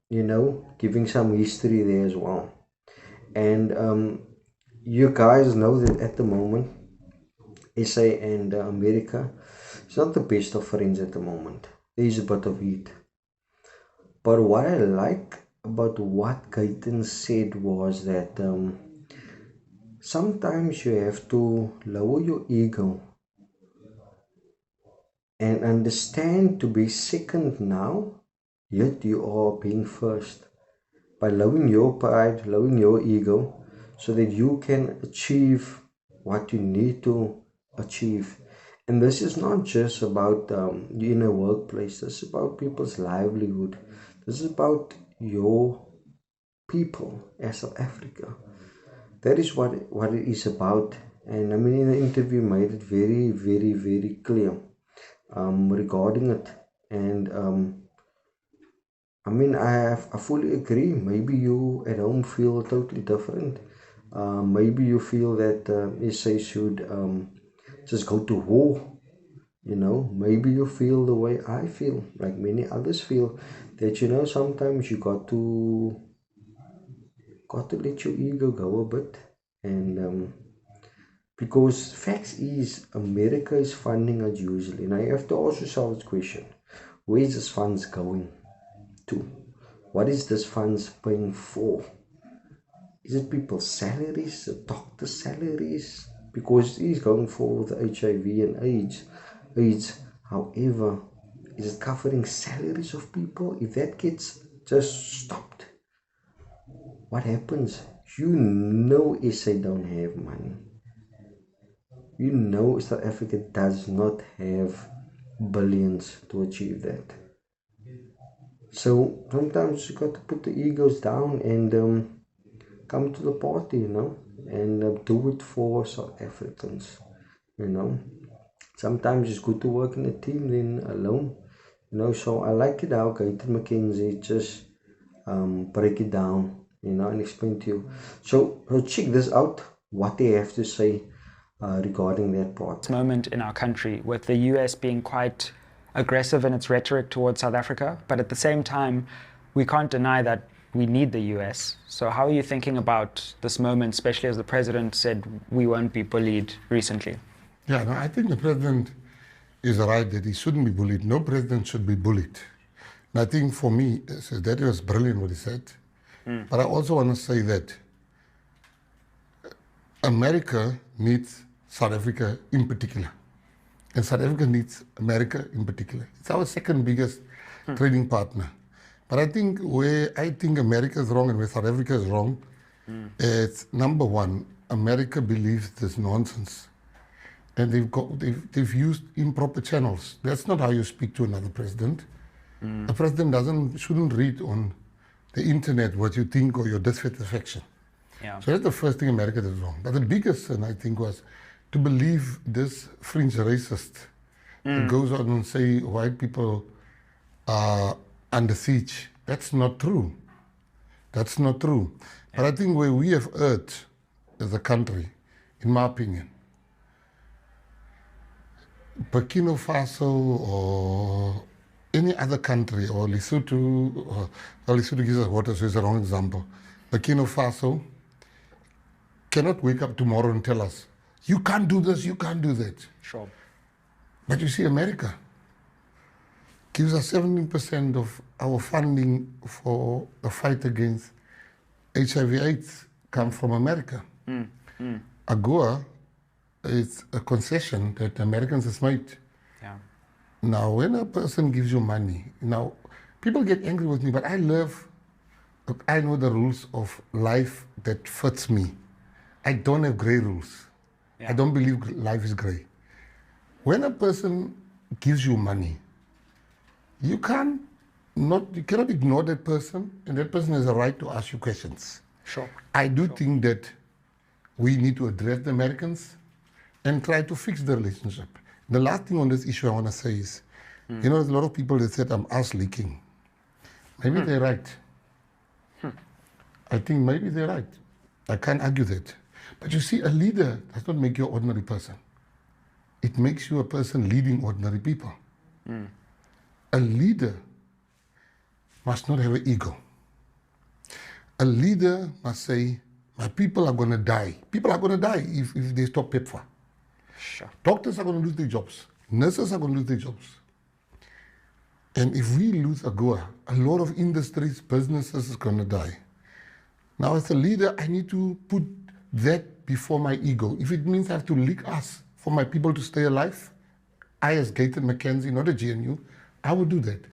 giving some history there as well. And you guys know that at the moment, SA and America, it's not the best of friends at the moment. There is a bit of heat. But what I like about what Gayton said was that sometimes you have to lower your ego and understand to be second now, yet you are being first. By lowering your pride, lowering your ego, so that you can achieve what you need to achieve. And this is not just about you in a workplace, this is about people's livelihood. This is about your people as South Africa. That is what it is about. And I mean, in the interview, made it very, very, very clear regarding it. And I mean, I fully agree. Maybe you at home feel totally different. Maybe you feel that SA should just go to war. Maybe you feel the way I feel, like many others feel, that sometimes you got to let your ego go a bit, and because facts is America is funding us usually. Now you have to ask yourself this question: where is this funds going to? What is this funds paying for? Is it people's salaries, the doctor's salaries? Because he's going for the HIV and AIDS. However, is it covering salaries of people? If that gets just stopped, what happens? SA don't have money. South Africa does not have billions to achieve that. So sometimes you got to put the egos down and come to the party, and do it for South Africans, Sometimes it's good to work in a team than alone, So I like it how Gayton Mckenzie just break it down, and explain to you. So check this out, what they have to say regarding that part. Moment in our country with the US being quite aggressive in its rhetoric towards South Africa, but at the same time, we can't deny that we need the US. So how are you thinking about this moment, especially as the president said we won't be bullied recently? Yeah, no, I think the president is right that he shouldn't be bullied. No president should be bullied. And I think for me, that was brilliant what he said. But I also want to say that America needs South Africa in particular. And South Africa needs America in particular. It's our second biggest trading partner. But I think where I think America is wrong and where South Africa is wrong, it's number one, America believes this nonsense. And they've used improper channels. That's not how you speak to another president. A president shouldn't read on the internet what you think or your dissatisfaction. Yeah. So that's the first thing America did wrong. But the biggest sin, I think, was to believe this fringe racist that goes on and say white people are under siege. That's not true. That's not true. But I think where we have erred as a country, in my opinion, Burkina Faso or any other country, or Lesotho, Lesotho gives us water, so it's a wrong example. Burkina Faso cannot wake up tomorrow and tell us, you can't do this, you can't do that. Sure. But you see, America gives us 17% of our funding for the fight against HIV/AIDS come from America. AGOA is a concession that Americans have made. Yeah. Now, when a person gives you money, now people get angry with me, but I know the rules of life that fits me. I don't have gray rules. Yeah. I don't believe life is gray. When a person gives you money, you cannot ignore that person, and that person has a right to ask you questions. Sure. I do think that we need to address the Americans and try to fix the relationship. The last thing on this issue I want to say is, there's a lot of people that said I'm ass leaking. Maybe they're right. I think maybe they're right. I can't argue that. But you see, a leader does not make you an ordinary person. It makes you a person leading ordinary people. A leader must not have an ego. A leader must say, my people are going to die. People are going to die if they stop PEPFAR. Sure. Doctors are going to lose their jobs. Nurses are going to lose their jobs. And if we lose AGOA, a lot of industries, businesses is going to die. Now, as a leader, I need to put that before my ego. If it means I have to lick us for my people to stay alive, I, as Gayton Mckenzie, not a GNU, I would do that.